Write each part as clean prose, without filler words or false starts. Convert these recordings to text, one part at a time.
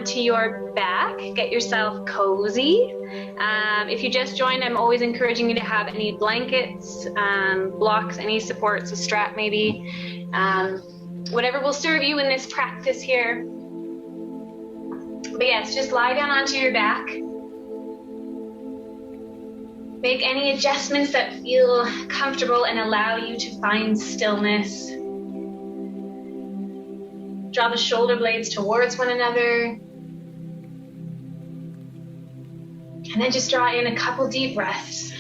onto your back. Get yourself cozy. If you just joined, I'm always encouraging you to have any blankets, blocks, any supports, a strap maybe, whatever will serve you in this practice here. But yes, just lie down onto your back. Make any adjustments that feel comfortable and allow you to find stillness. Draw the shoulder blades towards one another. And then just draw in a couple deep breaths.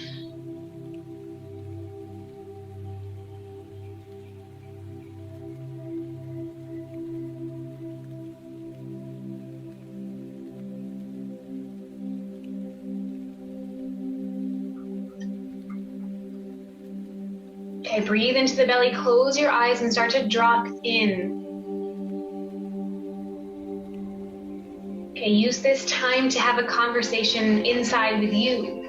Okay, breathe into the belly, close your eyes and start to drop in. Okay, use this time to have a conversation inside with you.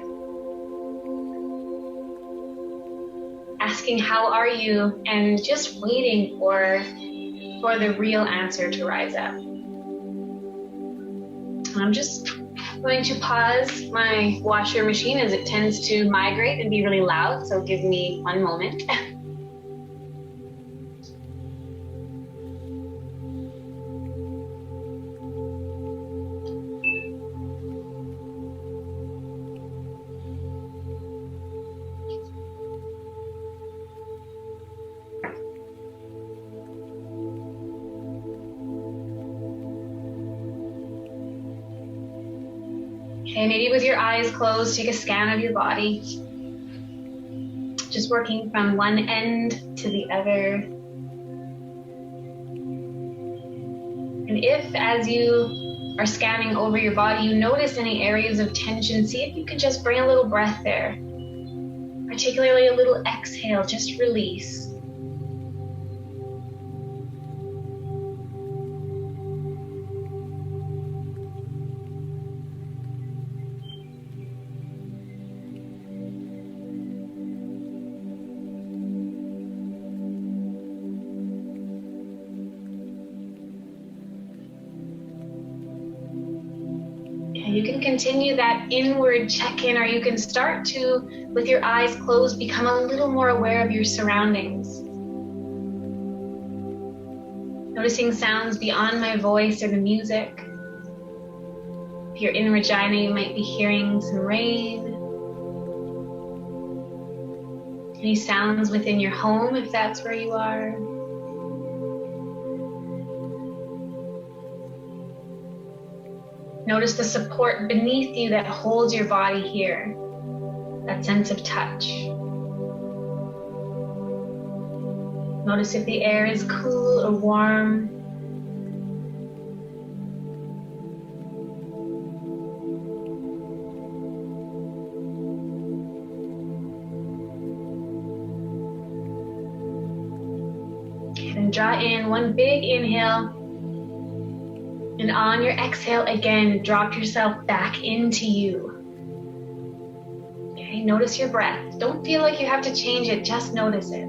Asking how are you and just waiting for the real answer to rise up. I'm just going to pause my washer machine as it tends to migrate and be really loud, so give me one moment. Okay, maybe with your eyes closed, take a scan of your body. Just working from one end to the other. And if, as you are scanning over your body, you notice any areas of tension, see if you can just bring a little breath there. Particularly a little exhale, just release. You can continue that inward check-in, or you can start to, with your eyes closed, become a little more aware of your surroundings. Noticing sounds beyond my voice or the music. If you're in Regina, you might be hearing some rain. Any sounds within your home, if that's where you are. Notice the support beneath you that holds your body here, that sense of touch. Notice if the air is cool or warm. And draw in one big inhale. And on your exhale, again, drop yourself back into you. Okay, notice your breath. Don't feel like you have to change it, just notice it.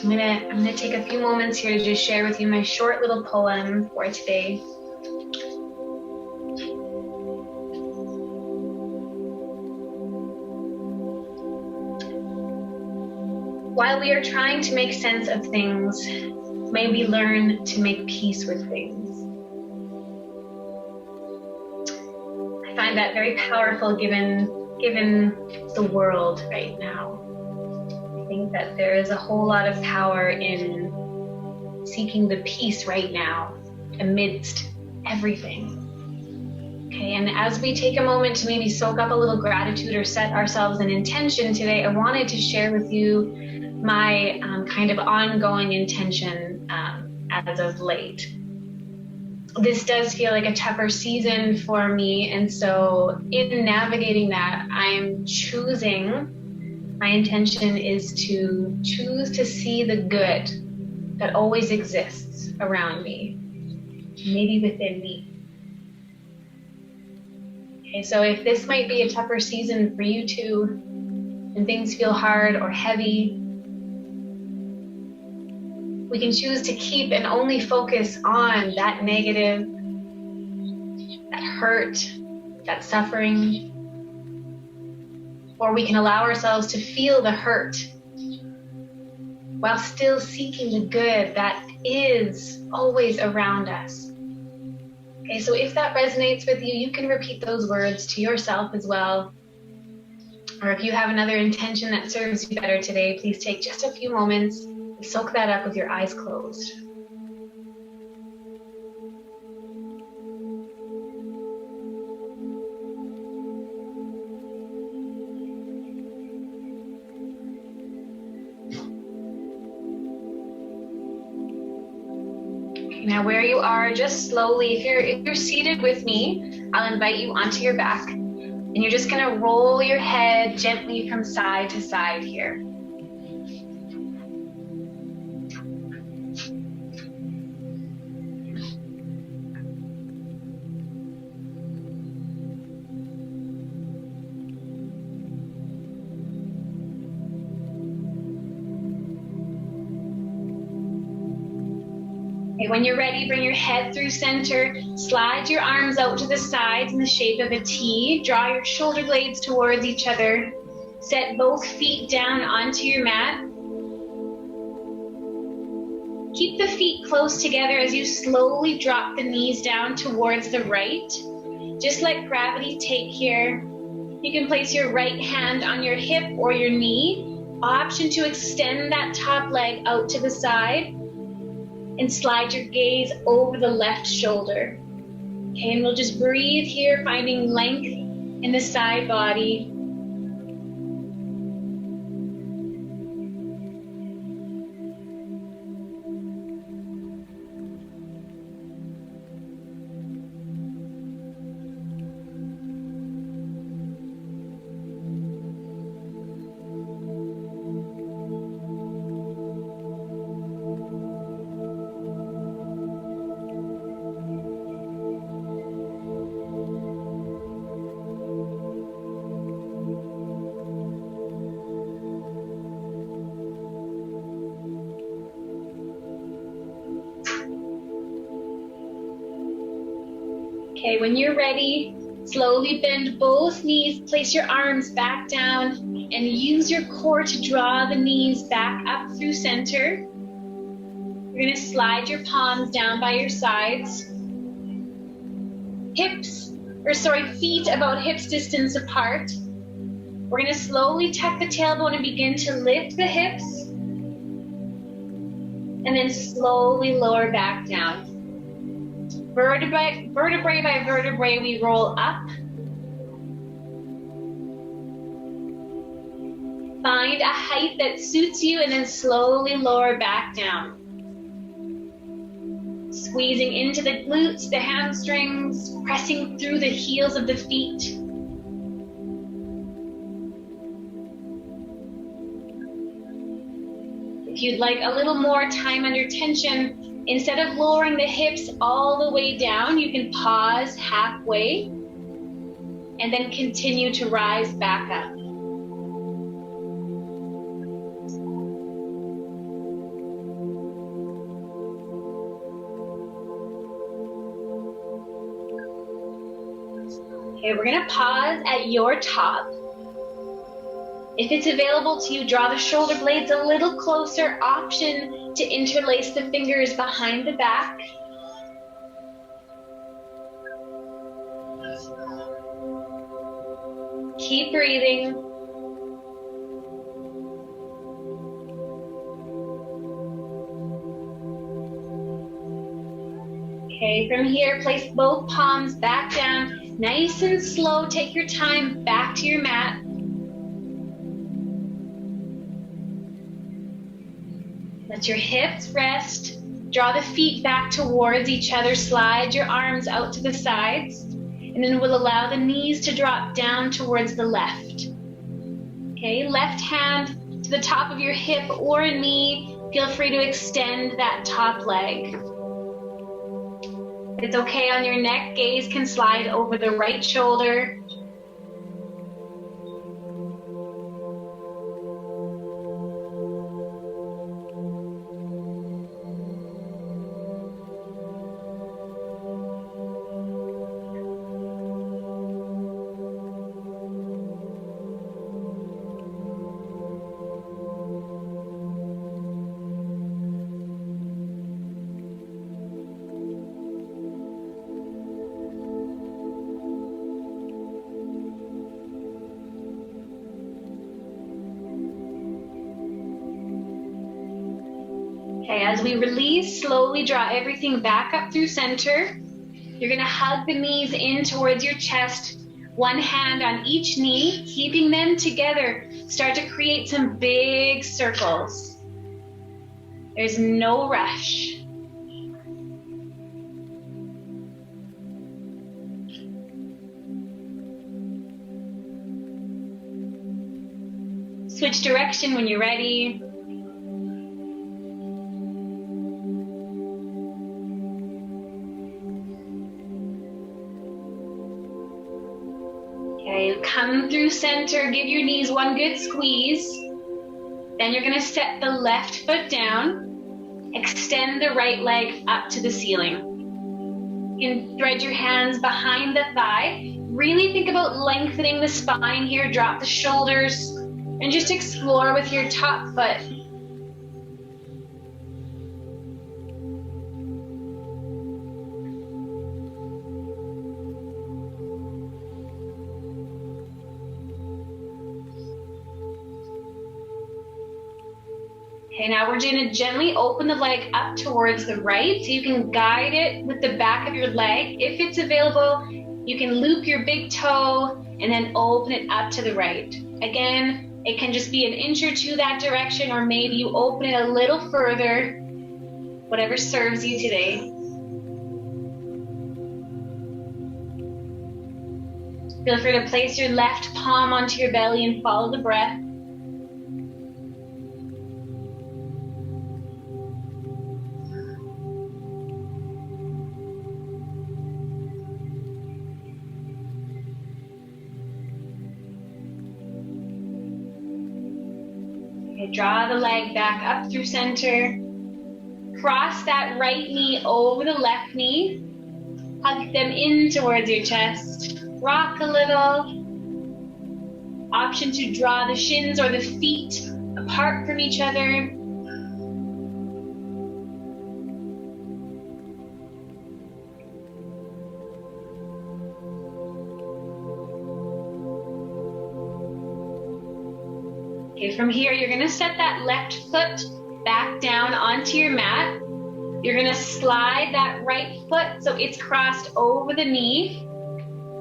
I'm gonna take a few moments here to just share with you my short little poem for today. While we are trying to make sense of things, may we learn to make peace with things. I find that very powerful given the world right now. I think that there is a whole lot of power in seeking the peace right now amidst everything. Okay, and as we take a moment to maybe soak up a little gratitude or set ourselves an intention today, I wanted to share with you my kind of ongoing intention as of late. This does feel like a tougher season for me, and so in navigating that, I'm choosing, my intention is to choose to see the good that always exists around me, maybe within me. Okay, so if this might be a tougher season for you too, and things feel hard or heavy, We can choose to keep and only focus on that negative, that hurt, that suffering. Or we can allow ourselves to feel the hurt while still seeking the good that is always around us. Okay, so if that resonates with you, you can repeat those words to yourself as well. Or if you have another intention that serves you better today, please take just a few moments and soak that up with your eyes closed. Now where you are, just slowly, if you're seated with me, I'll invite you onto your back, and you're just gonna roll your head gently from side to side here. Okay, when you're ready, bring your head through center, slide your arms out to the sides in the shape of a T, draw your shoulder blades towards each other, set both feet down onto your mat. Keep the feet close together as you slowly drop the knees down towards the right. Just let gravity take here. You can place your right hand on your hip or your knee. Option to extend that top leg out to the side and slide your gaze over the left shoulder. Okay, and we'll just breathe here, finding length in the side body. Okay, when you're ready, slowly bend both knees, place your arms back down, and use your core to draw the knees back up through center. You're gonna slide your palms down by your sides. Feet about hips distance apart. We're gonna slowly tuck the tailbone and begin to lift the hips, and then slowly lower back down. Vertebrae by vertebrae, we roll up. Find a height that suits you and then slowly lower back down. Squeezing into the glutes, the hamstrings, pressing through the heels of the feet. If you'd like a little more time under tension, instead of lowering the hips all the way down, you can pause halfway and then continue to rise back up. Okay, we're gonna pause at your top. If it's available to you, draw the shoulder blades a little closer. Option to interlace the fingers behind the back. Keep breathing. Okay, from here, place both palms back down. Nice and slow, take your time back to your mat. Let your hips rest. Draw the feet back towards each other. Slide your arms out to the sides. And then we'll allow the knees to drop down towards the left. Okay, left hand to the top of your hip or knee. Feel free to extend that top leg. If it's okay on your neck, gaze can slide over the right shoulder. we release, slowly draw everything back up through center. You're gonna hug the knees in towards your chest, one hand on each knee, keeping them together. Start to create some big circles. There's no rush. Switch direction when you're ready. Okay, come through center, give your knees one good squeeze. Then you're gonna step the left foot down, extend the right leg up to the ceiling. You can thread your hands behind the thigh. Really think about lengthening the spine here, drop the shoulders, and just explore with your top foot. Okay, now we're going to gently open the leg up towards the right, so you can guide it with the back of your leg. If it's available, you can loop your big toe and then open it up to the right. Again, it can just be an inch or two that direction, or maybe you open it a little further, whatever serves you today. Feel free to place your left palm onto your belly and follow the breath. Draw the leg back up through center. Cross that right knee over the left knee. Hug them in towards your chest. Rock a little. Option to draw the shins or the feet apart from each other. Okay, from here, you're gonna set that left foot back down onto your mat. You're gonna slide that right foot so it's crossed over the knee.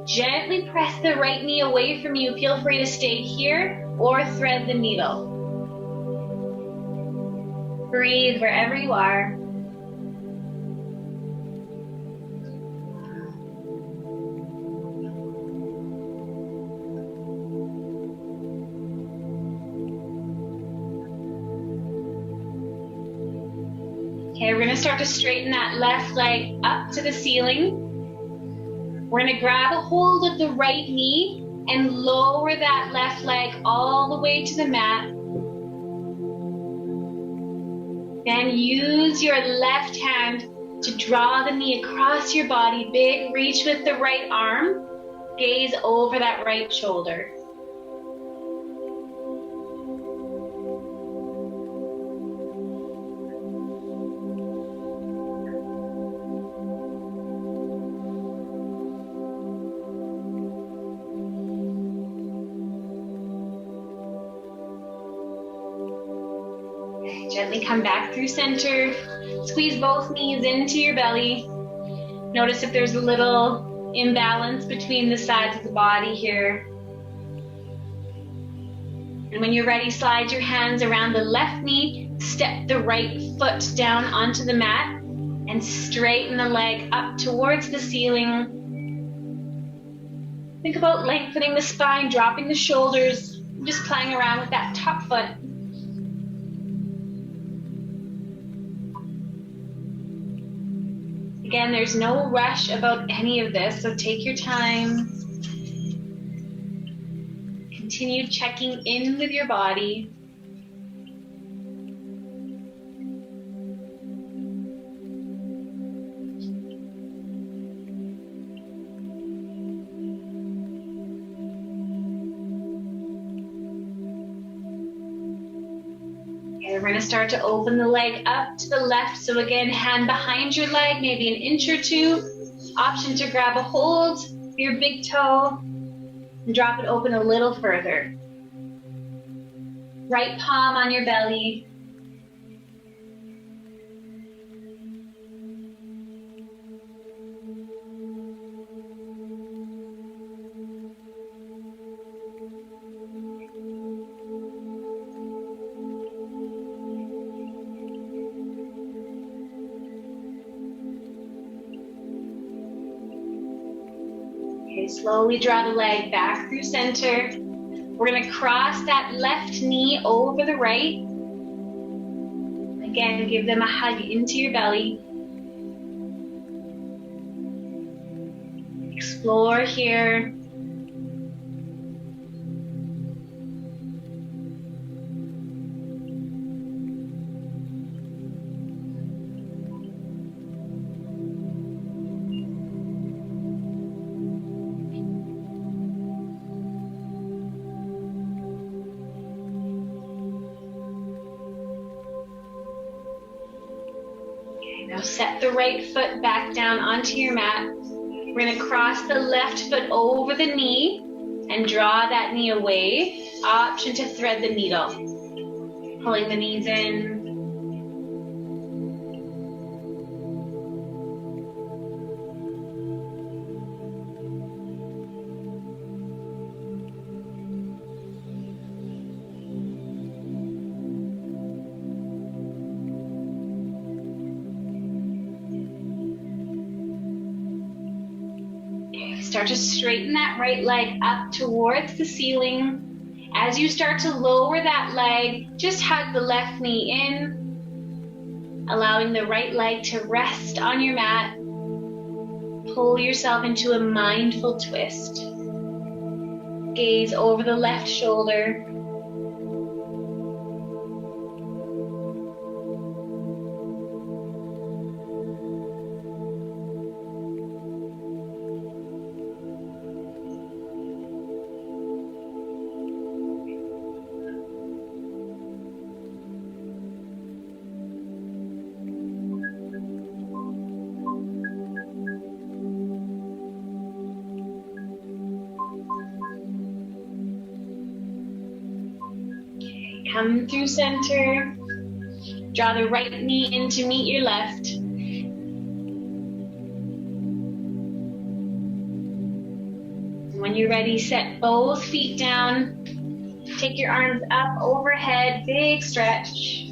Gently press the right knee away from you. Feel free to stay here or thread the needle. Breathe wherever you are. Okay, we're gonna start to straighten that left leg up to the ceiling. We're gonna grab a hold of the right knee and lower that left leg all the way to the mat. Then use your left hand to draw the knee across your body. Big reach with the right arm. Gaze over that right shoulder. Gently come back through center. Squeeze both knees into your belly. Notice if there's a little imbalance between the sides of the body here. And when you're ready, slide your hands around the left knee, step the right foot down onto the mat, and straighten the leg up towards the ceiling. Think about lengthening the spine, dropping the shoulders, just playing around with that top foot. Again, there's no rush about any of this, so take your time. Continue checking in with your body. We're going to start to open the leg up to the left. So again, hand behind your leg, maybe an inch or two. Option to grab a hold of your big toe and drop it open a little further. Right palm on your belly. Okay, slowly draw the leg back through center. We're gonna cross that left knee over the right. Again, give them a hug into your belly. Explore here. Now set the right foot back down onto your mat. We're going to cross the left foot over the knee and draw that knee away. Option to thread the needle. Pulling the knees in. Start to straighten that right leg up towards the ceiling. As you start to lower that leg, just hug the left knee in, allowing the right leg to rest on your mat. Pull yourself into a mindful twist. Gaze over the left shoulder. Come through center. Draw the right knee in to meet your left. When you're ready, set both feet down. Take your arms up overhead, big stretch.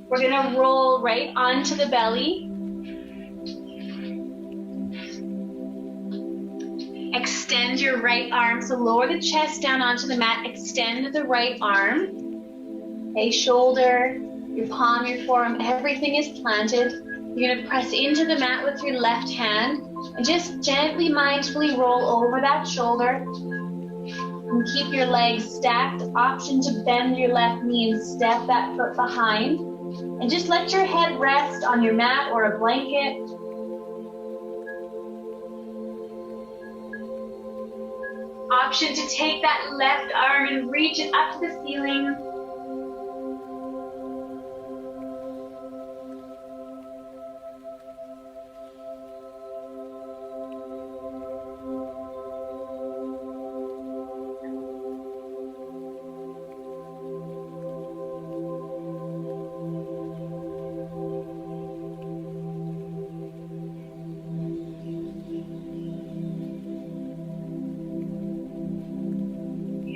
We're gonna roll right onto the belly. Extend your right arm, so lower the chest down onto the mat, extend the right arm. Okay, shoulder, your palm, your forearm, everything is planted. You're gonna press into the mat with your left hand and just gently, mindfully roll over that shoulder. And keep your legs stacked. Option to bend your left knee and step that foot behind. And just let your head rest on your mat or a blanket. Option to take that left arm and reach it up to the ceiling.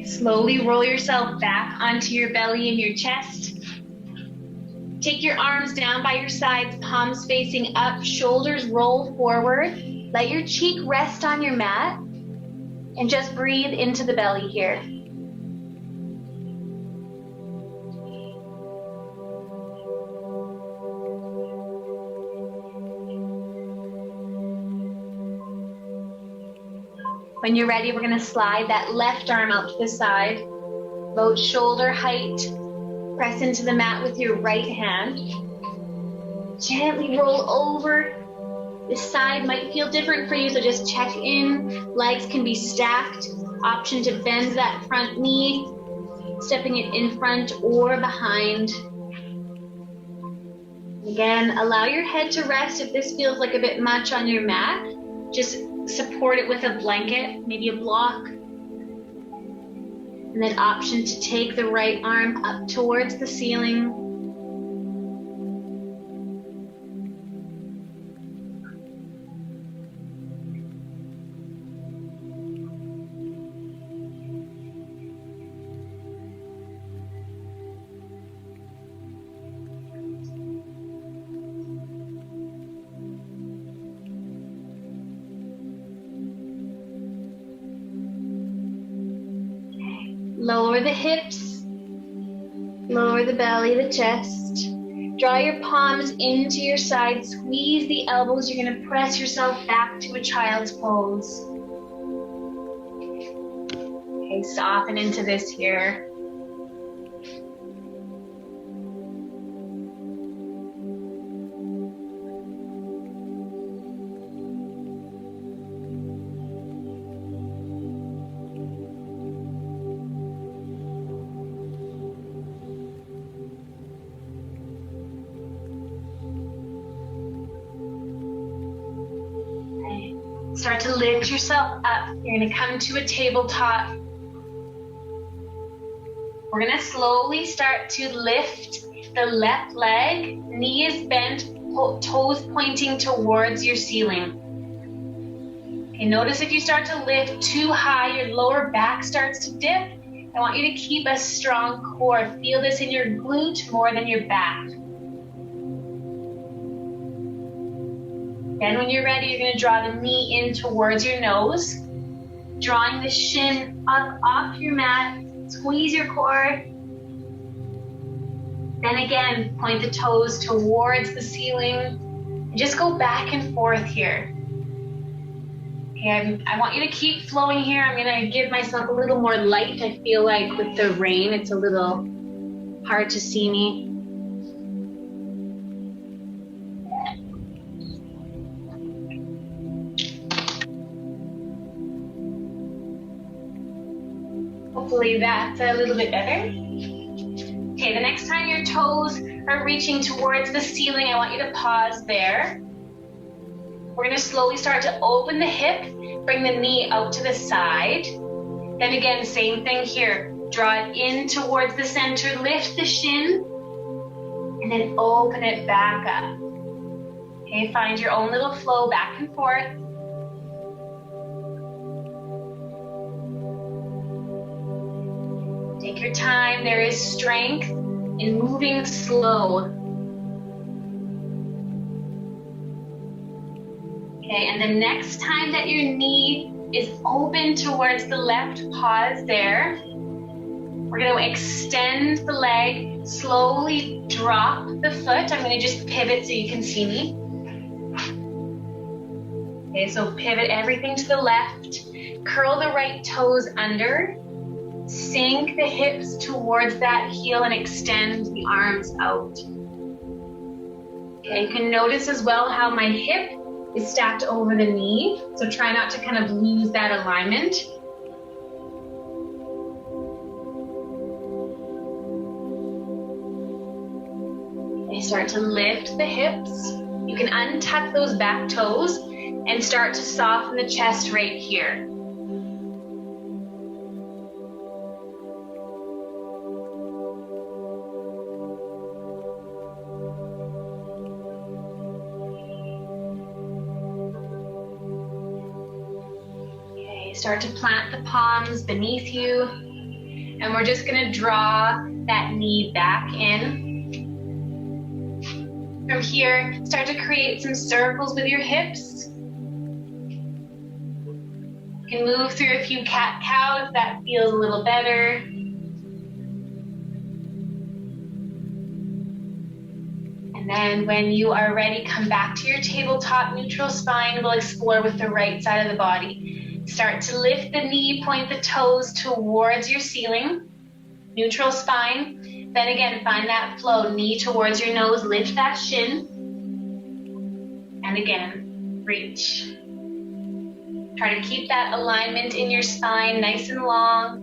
Slowly roll yourself back onto your belly and your chest. Take your arms down by your sides, palms facing up, shoulders roll forward. Let your cheek rest on your mat and just breathe into the belly here. When you're ready, we're gonna slide that left arm out to the side, about shoulder height. Press into the mat with your right hand. Gently roll over. This side might feel different for you, so just check in. Legs can be stacked. Option to bend that front knee, stepping it in front or behind. Again, allow your head to rest if this feels like a bit much on your mat. Just support it with a blanket, maybe a block. And then option to take the right arm up towards the ceiling. Lower the hips, lower the belly, the chest. Draw your palms into your side, squeeze the elbows. You're going to press yourself back to a child's pose. Okay, soften into this here. Start to lift yourself up. You're going to come to a tabletop. We're going to slowly start to lift the left leg. Knee is bent, toes pointing towards your ceiling. Okay, notice if you start to lift too high, your lower back starts to dip. I want you to keep a strong core. Feel this in your glute more than your back. Then when you're ready, you're going to draw the knee in towards your nose, drawing the shin up off your mat. Squeeze your core. Then again, point the toes towards the ceiling. And just go back and forth here. Okay, I want you to keep flowing here. I'm going to give myself a little more light. I feel like with the rain, it's a little hard to see me. Hopefully that's a little bit better. Okay, the next time your toes are reaching towards the ceiling, I want you to pause there. We're going to slowly start to open the hip, bring the knee out to the side. Then again, same thing here. Draw it in towards the center, lift the shin, and then open it back up. Okay, find your own little flow back and forth. Take your time. There is strength in moving slow. Okay, and the next time that your knee is open towards the left, pause there. We're going to extend the leg, slowly drop the foot. I'm going to just pivot so you can see me. Okay, so pivot everything to the left. Curl the right toes under. Sink the hips towards that heel and extend the arms out. Okay, you can notice as well how my hip is stacked over the knee, so try not to kind of lose that alignment. Okay, start to lift the hips. You can untuck those back toes and start to soften the chest right here. Start to plant the palms beneath you, and we're just going to draw that knee back in. From here, start to create some circles with your hips. You can move through a few cat-cow if that feels a little better. And then when you are ready, come back to your tabletop neutral spine. We'll explore with the right side of the body. Start to lift the knee, point the toes towards your ceiling, neutral spine. Then again, find that flow, knee towards your nose, lift that shin. And again, reach. Try to keep that alignment in your spine nice and long.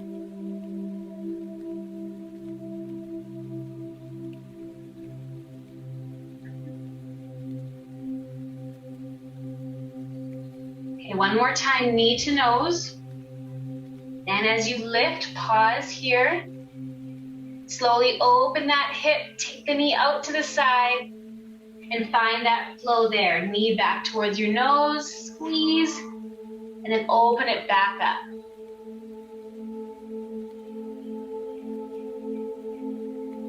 One more time, knee to nose. Then as you lift, pause here. Slowly open that hip, take the knee out to the side, and find that flow there. Knee back towards your nose, squeeze, and then open it back up.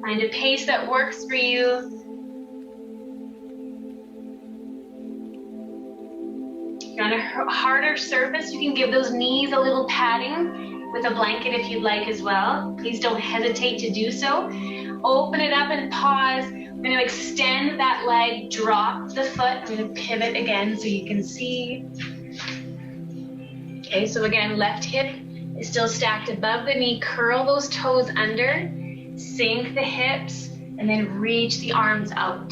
Find a pace that works for you. On a harder surface, you can give those knees a little padding. with a blanket if you'd like as well. Please don't hesitate to do so. Open it up and pause. I'm going to extend that leg, drop the foot. I'm going to pivot again so you can see. Okay, so again, left hip is still stacked above the knee. Curl those toes under, sink the hips, and then reach the arms out.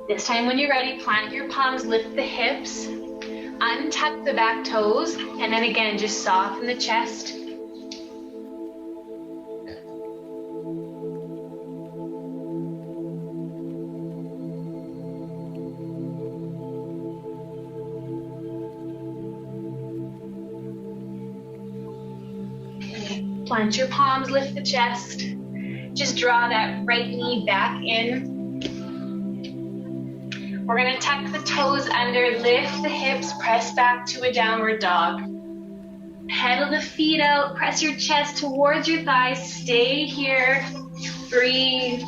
This time when you're ready, plant your palms, lift the hips, untuck the back toes, and then again, just soften the chest. Plant your palms, lift the chest. Just draw that right knee back in. We're going to tuck the toes under, lift the hips, press back to a downward dog. Pedal the feet out, press your chest towards your thighs, stay here, breathe.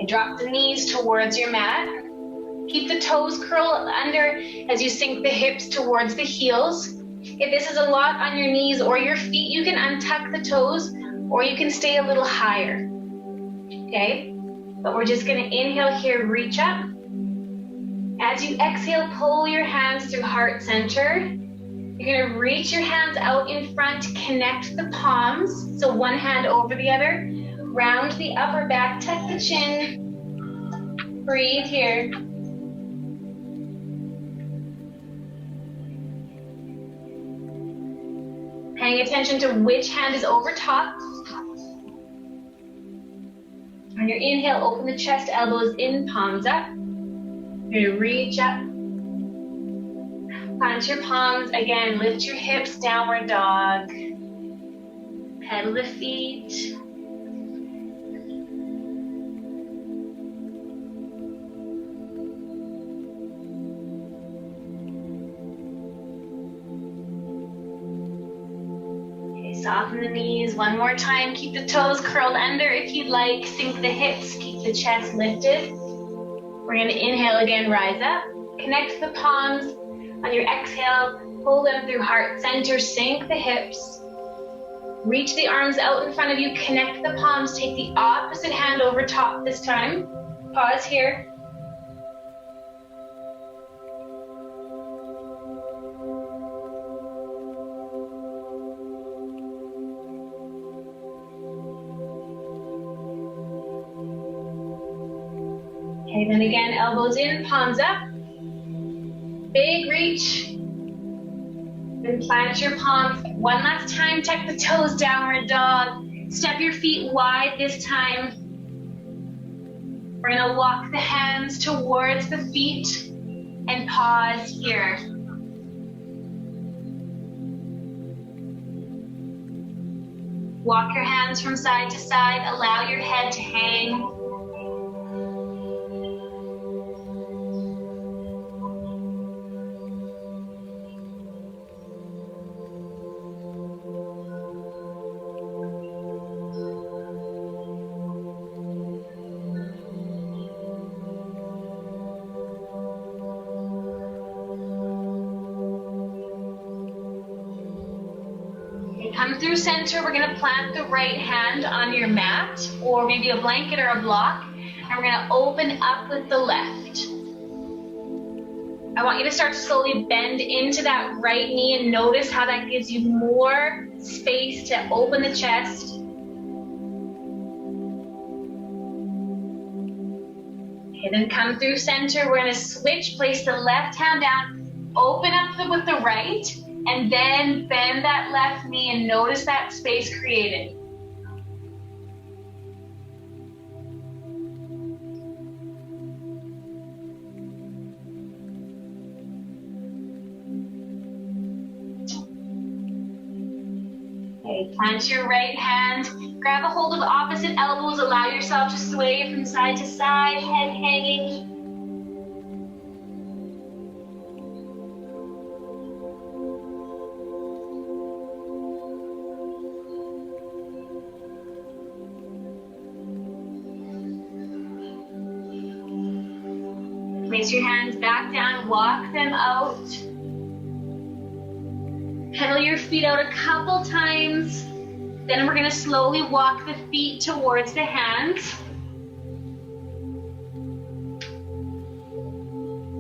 Drop the knees towards your mat. Keep the toes curled under as you sink the hips towards the heels. If this is a lot on your knees or your feet, you can untuck the toes or you can stay a little higher. Okay? But we're just going to inhale here, reach up. As you exhale, pull your hands through heart center. You're going to reach your hands out in front, connect the palms. So one hand over the other. Round the upper back, tuck the chin. Breathe here. Paying attention to which hand is over top. On your inhale, open the chest, elbows in, palms up. You're going to reach up. Plant your palms. Again, lift your hips, downward dog. Pedal the feet. Soften the knees one more time. Keep the toes curled under if you'd like. Sink the hips. Keep the chest lifted. We're going to inhale again, rise up. Connect the palms. On your exhale, pull them through heart center. Sink the hips. Reach the arms out in front of you. Connect the palms. Take the opposite hand over top this time. Pause here. Okay, then again, elbows in, palms up. Big reach. Then plant your palms. One last time, tuck the toes, downward dog. Step your feet wide this time. We're gonna walk the hands towards the feet and pause here. Walk your hands from side to side. Allow your head to hang. Come through center. We're going to plant the right hand on your mat or maybe a blanket or a block. And we're going to open up with the left. I want you to start to slowly bend into that right knee and notice how that gives you more space to open the chest. Okay, then come through center. We're going to switch, place the left hand down, open up with the right. And then bend that left knee and notice that space created. Okay, plant your right hand, grab a hold of the opposite elbows, allow yourself to sway from side to side, head hanging. Place your hands back down, walk them out. Pedal your feet out a couple times. Then we're going to slowly walk the feet towards the hands.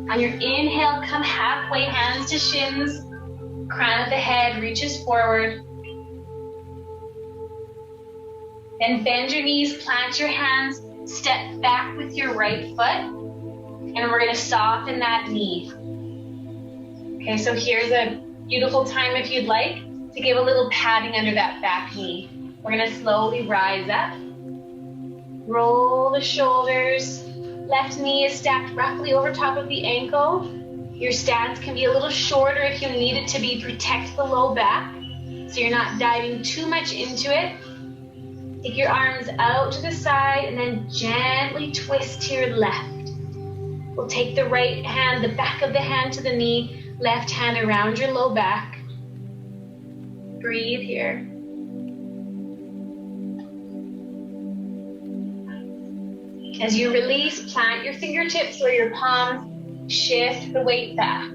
On your inhale, come halfway, hands to shins. Crown of the head reaches forward. Then bend your knees, plant your hands, step back with your right foot. And we're going to soften that knee. Okay, so here's a beautiful time if you'd like to give a little padding under that back knee. We're going to slowly rise up. Roll the shoulders. Left knee is stacked roughly over top of the ankle. Your stance can be a little shorter if you need it to be, protect the low back. So you're not diving too much into it. Take your arms out to the side and then gently twist to your left. We'll take the right hand, the back of the hand to the knee, left hand around your low back. Breathe here. As you release, plant your fingertips or your palms, shift the weight back.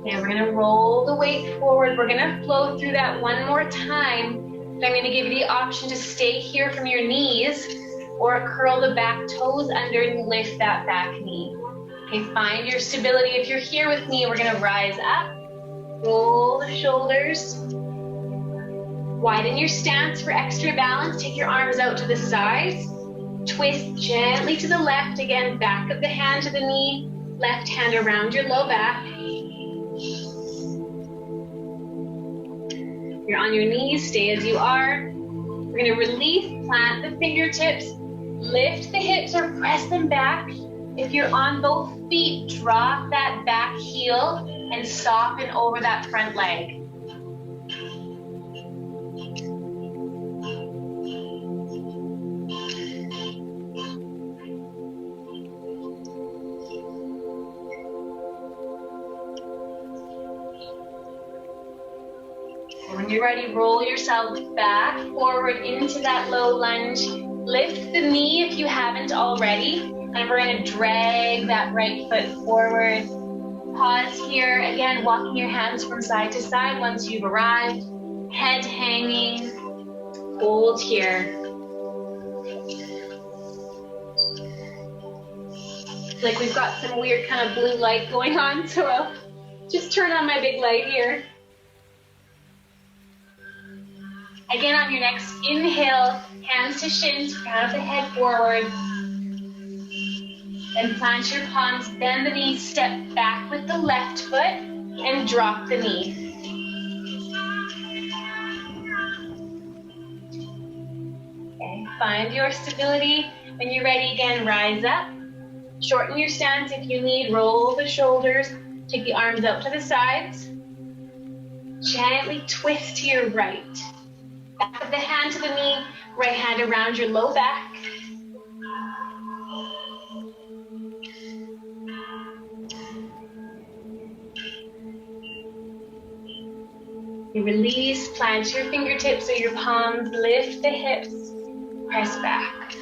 And we're going to roll the weight forward. We're going to flow through that one more time. And I'm going to give you the option to stay here from your knees or curl the back toes under and lift that back knee. Okay, find your stability. If you're here with me, we're going to rise up, roll the shoulders, widen your stance for extra balance. Take your arms out to the sides, twist gently to the left. Again, back of the hand to the knee, left hand around your low back. You're on your knees, stay as you are. We're going to release, plant the fingertips, lift the hips or press them back. If you're on both feet, drop that back heel and soften over that front leg. When you're ready, roll yourself back, forward into that low lunge. Lift the knee if you haven't already. And we're going to drag that right foot forward. Pause here. Again, walking your hands from side to side once you've arrived. Head hanging. Hold here. Like we've got some weird kind of blue light going on, so I'll just turn on my big light here. Again, on your next inhale, hands to shins, crown of the head forward. Then plant your palms, bend the knees, step back with the left foot, and drop the knee. Okay, find your stability. When you're ready, again, rise up. Shorten your stance if you need, roll the shoulders, take the arms out to the sides. Gently twist to your right. Back of the hand to the knee, right hand around your low back. You release, plant your fingertips or your palms, lift the hips, press back.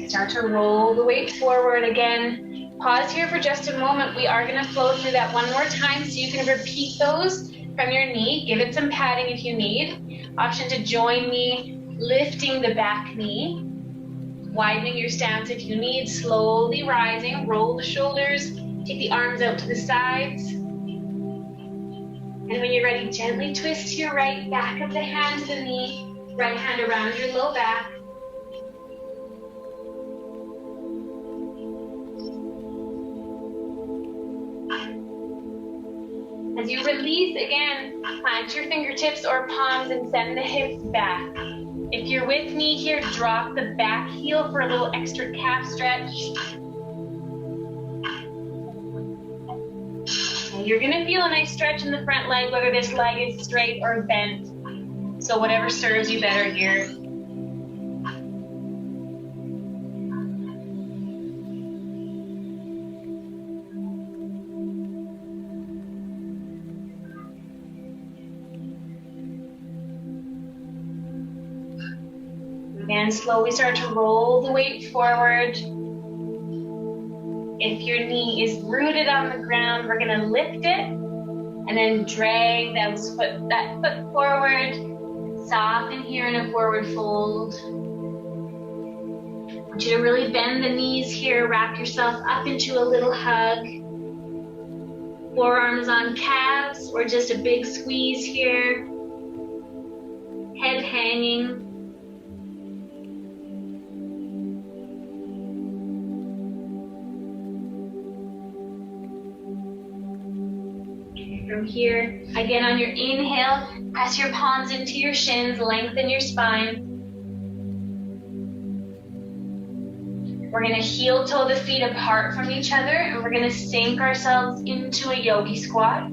Start to roll the weight forward again. Pause here for just a moment. We are going to flow through that one more time so you can repeat those from your knee. Give it some padding if you need. Option to join me, lifting the back knee. Widening your stance if you need. Slowly rising. Roll the shoulders. Take the arms out to the sides. And when you're ready, gently twist to your right. Back of the hand to the knee. Right hand around your low back. As you release, again, plant your fingertips or palms and send the hips back. If you're with me here, drop the back heel for a little extra calf stretch. And you're gonna feel a nice stretch in the front leg, whether this leg is straight or bent. So whatever serves you better here. Again, slowly start to roll the weight forward. If your knee is rooted on the ground, we're gonna lift it and then drag that foot forward. Soften here in a forward fold. I want you to really bend the knees here, wrap yourself up into a little hug. Forearms on calves or just a big squeeze here. Head hanging. From here, again on your inhale, press your palms into your shins, lengthen your spine. We're gonna heel toe the feet apart from each other and we're gonna sink ourselves into a yogi squat.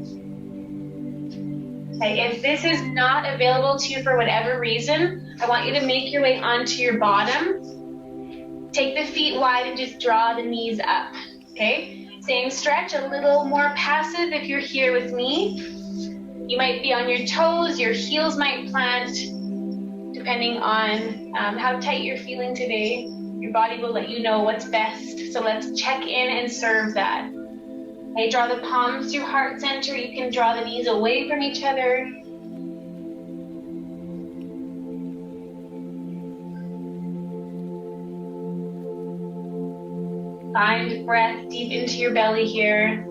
Okay, if this is not available to you for whatever reason, I want you to make your way onto your bottom. Take the feet wide and just draw the knees up, okay? Same stretch, a little more passive if you're here with me. You might be on your toes, your heels might plant, depending on how tight you're feeling today. Your body will let you know what's best. So let's check in and serve that. Okay, draw the palms to your heart center. You can draw the knees away from each other. Find breath deep into your belly here.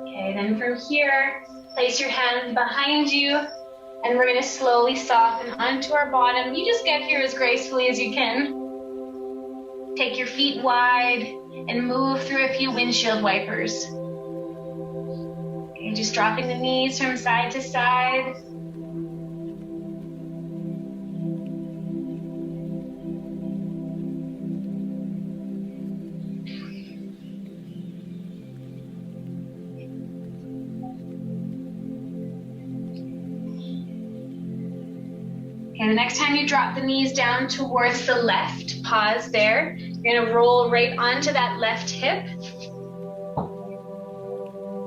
Okay, then from here, place your hands behind you and we're going to slowly soften onto our bottom. You just get here as gracefully as you can. Take your feet wide and move through a few windshield wipers. Okay, just dropping the knees from side to side. Okay, the next time you drop the knees down towards the left, pause there. You're gonna roll right onto that left hip.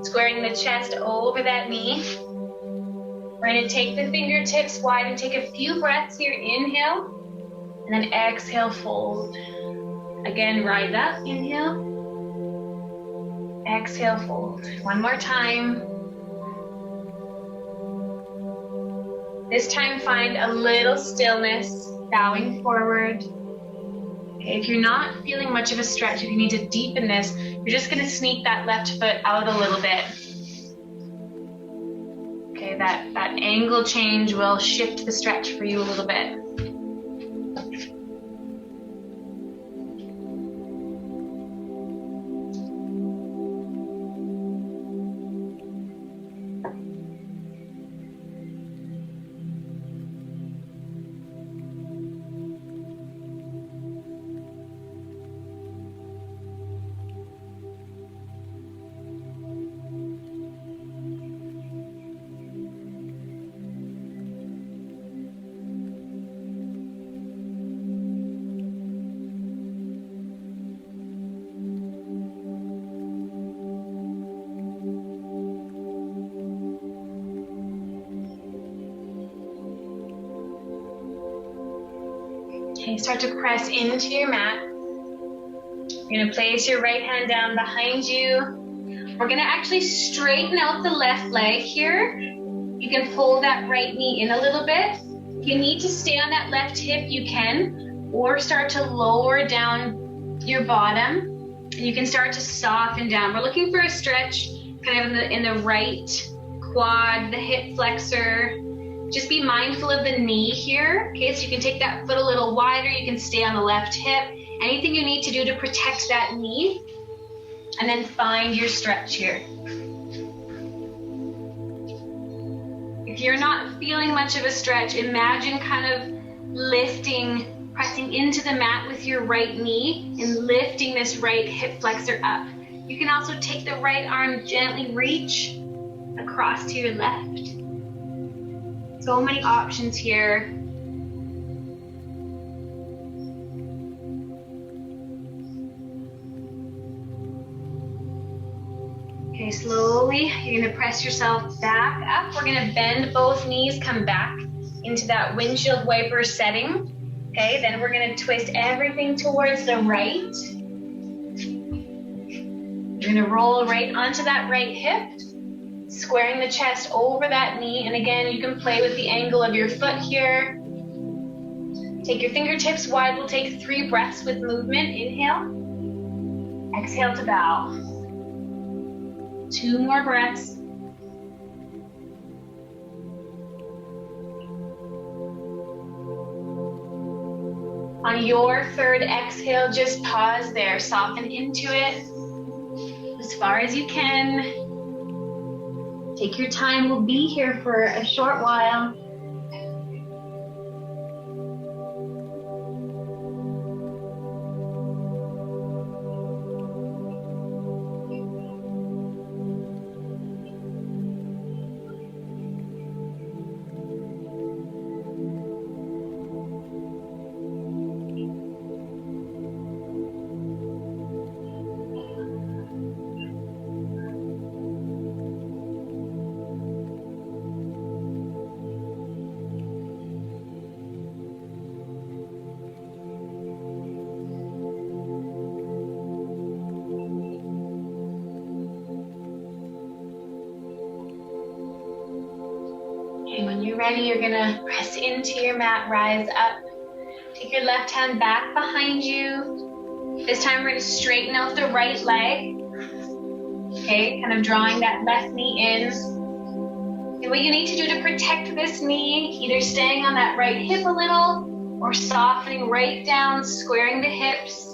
Squaring the chest over that knee. We're gonna take the fingertips wide and take a few breaths here. Inhale, and then exhale, fold. Again, rise up, inhale. Exhale, fold. One more time. This time, find a little stillness, bowing forward. Okay, if you're not feeling much of a stretch, if you need to deepen this, you're just gonna sneak that left foot out a little bit. Okay, that angle change will shift the stretch for you a little bit. Okay, start to press into your mat. You're gonna place your right hand down behind you. We're gonna actually straighten out the left leg here. You can pull that right knee in a little bit. If you need to stay on that left hip, you can, or start to lower down your bottom, and you can start to soften down. We're looking for a stretch kind of in the right quad, the hip flexor. Just be mindful of the knee here, okay? So you can take that foot a little wider, you can stay on the left hip. Anything you need to do to protect that knee, and then find your stretch here. If you're not feeling much of a stretch, imagine kind of lifting, pressing into the mat with your right knee and lifting this right hip flexor up. You can also take the right arm, gently reach across to your left. So many options here. Okay, slowly, you're gonna press yourself back up. We're gonna bend both knees, come back into that windshield wiper setting. Okay, then we're gonna twist everything towards the right. You're gonna roll right onto that right hip, squaring the chest over that knee. And again, you can play with the angle of your foot here. Take your fingertips wide. We'll take 3 breaths with movement. Inhale, exhale to bow. 2 more breaths. On your 3rd exhale, just pause there. Soften into it as far as you can. Take your time. We'll be here for a short while. And when you're ready, you're gonna press into your mat, rise up. Take your left hand back behind you. This time we're gonna straighten out the right leg. Okay, kind of drawing that left knee in. And what you need to do to protect this knee, either staying on that right hip a little or softening right down, squaring the hips.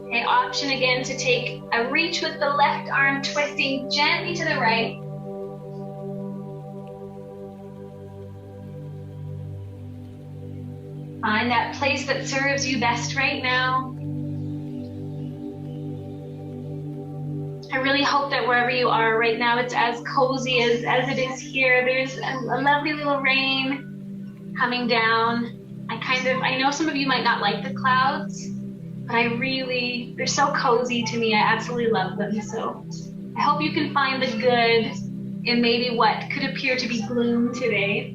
Okay, option again to take a reach with the left arm, twisting gently to the right. Find that place that serves you best right now. I really hope that wherever you are right now, it's as cozy as it is here. There's a lovely little rain coming down. I know some of you might not like the clouds, but they're so cozy to me. I absolutely love them. So I hope you can find the good in maybe what could appear to be gloom today.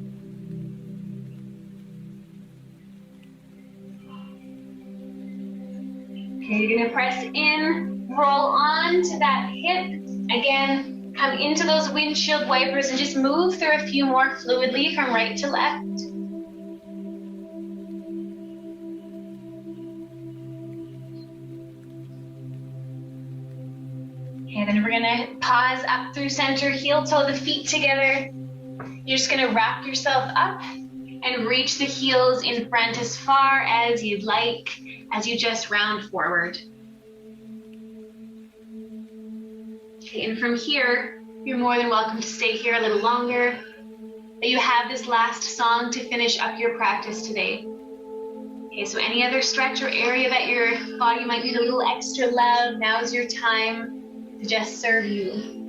Okay, you're gonna press in, roll on to that hip. Again, come into those windshield wipers and just move through a few more fluidly from right to left. Okay, then we're gonna pause up through center, heel toe the feet together. You're just gonna wrap yourself up and reach the heels in front as far as you'd like as you just round forward. Okay, and from here, you're more than welcome to stay here a little longer. But you have this last song to finish up your practice today. Okay, so any other stretch or area that your body might need a little extra love, now's your time to just serve you.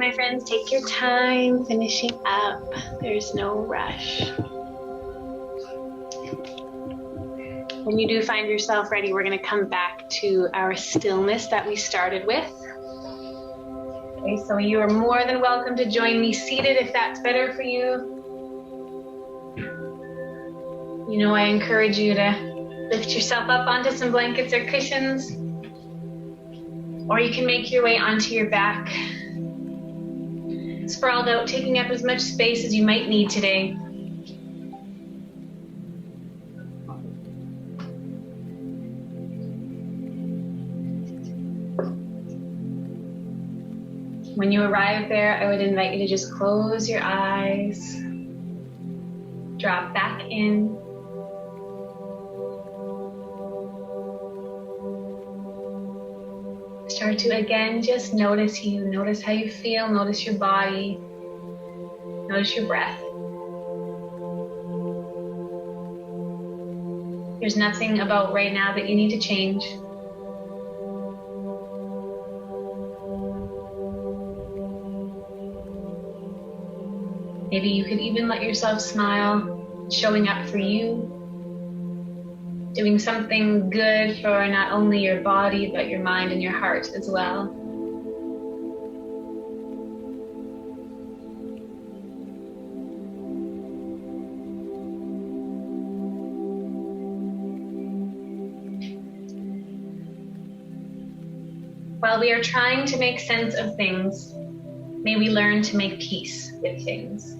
my friends. Take your time finishing up. There's no rush. When you do find yourself ready, we're going to come back to our stillness that we started with. Okay, so you are more than welcome to join me seated if that's better for you. You know, I encourage you to lift yourself up onto some blankets or cushions, or you can make your way onto your back, sprawled out, taking up as much space as you might need today. When you arrive there, I would invite you to just close your eyes, drop back in. Start to again just notice you, notice how you feel, notice your body, notice your breath. There's nothing about right now that you need to change. Maybe you could even let yourself smile, showing up for you, doing something good for not only your body, but your mind and your heart as well. While we are trying to make sense of things, may we learn to make peace with things.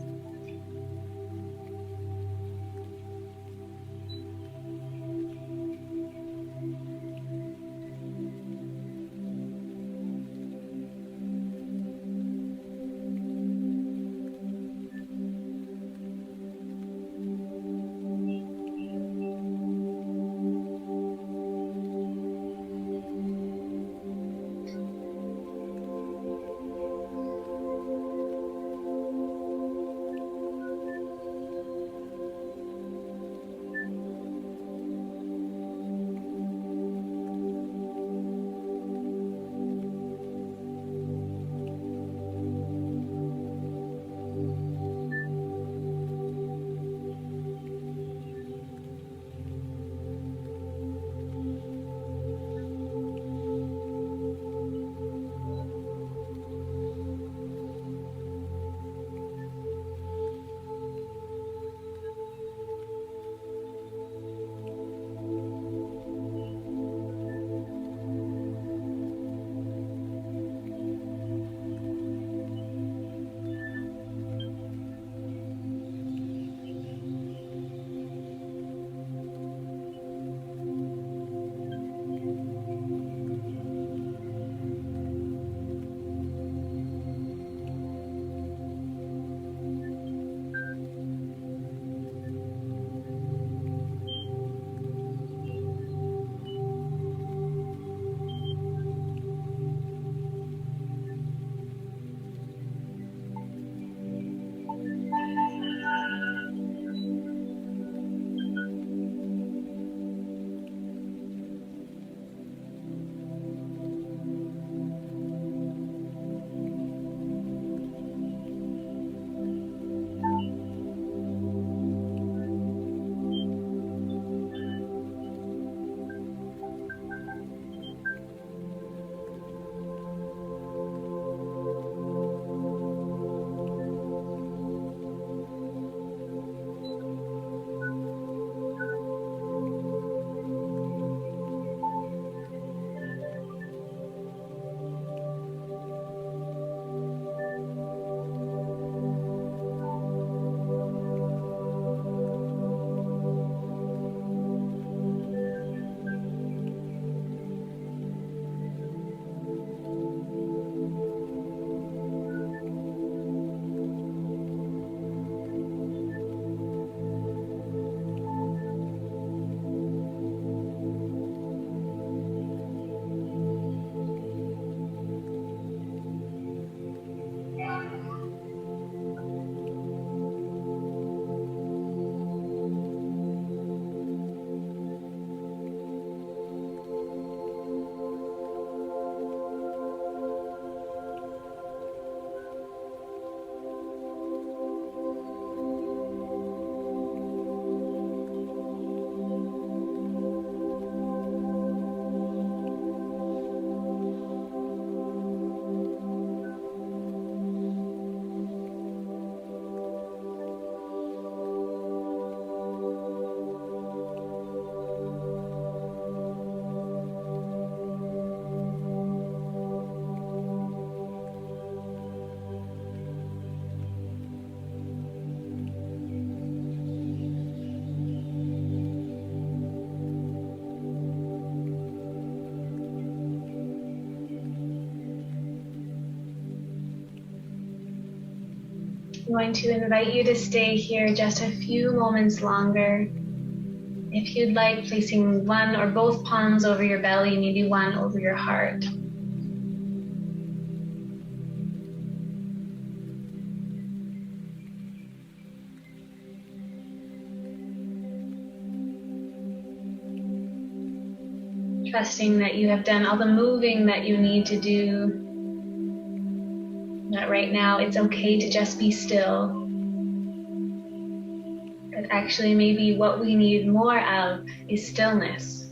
I'm going to invite you to stay here just a few moments longer. If you'd like, placing one or both palms over your belly, maybe one over your heart. Trusting that you have done all the moving that you need to do. That right now it's okay to just be still. That actually maybe what we need more of is stillness.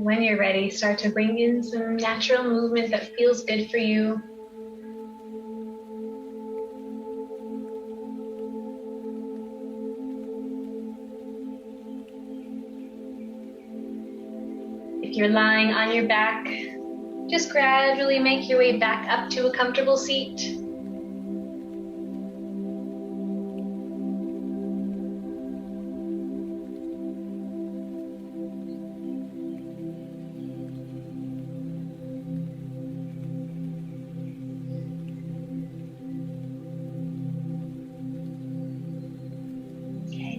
When you're ready, start to bring in some natural movement that feels good for you. If you're lying on your back, just gradually make your way back up to a comfortable seat.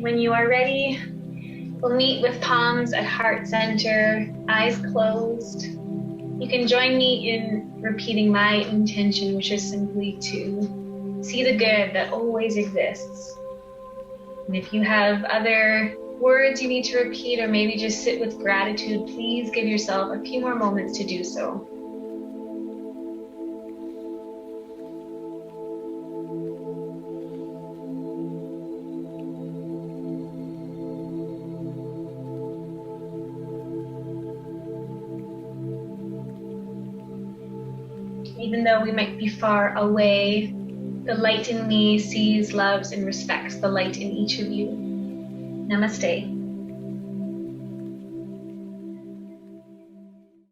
When you are ready, we'll meet with palms at heart center, eyes closed. You can join me in repeating my intention, which is simply to see the good that always exists. And if you have other words you need to repeat, or maybe just sit with gratitude, please give yourself a few more moments to do so. Even though we might be far away, the light in me sees, loves, and respects the light in each of you. Namaste.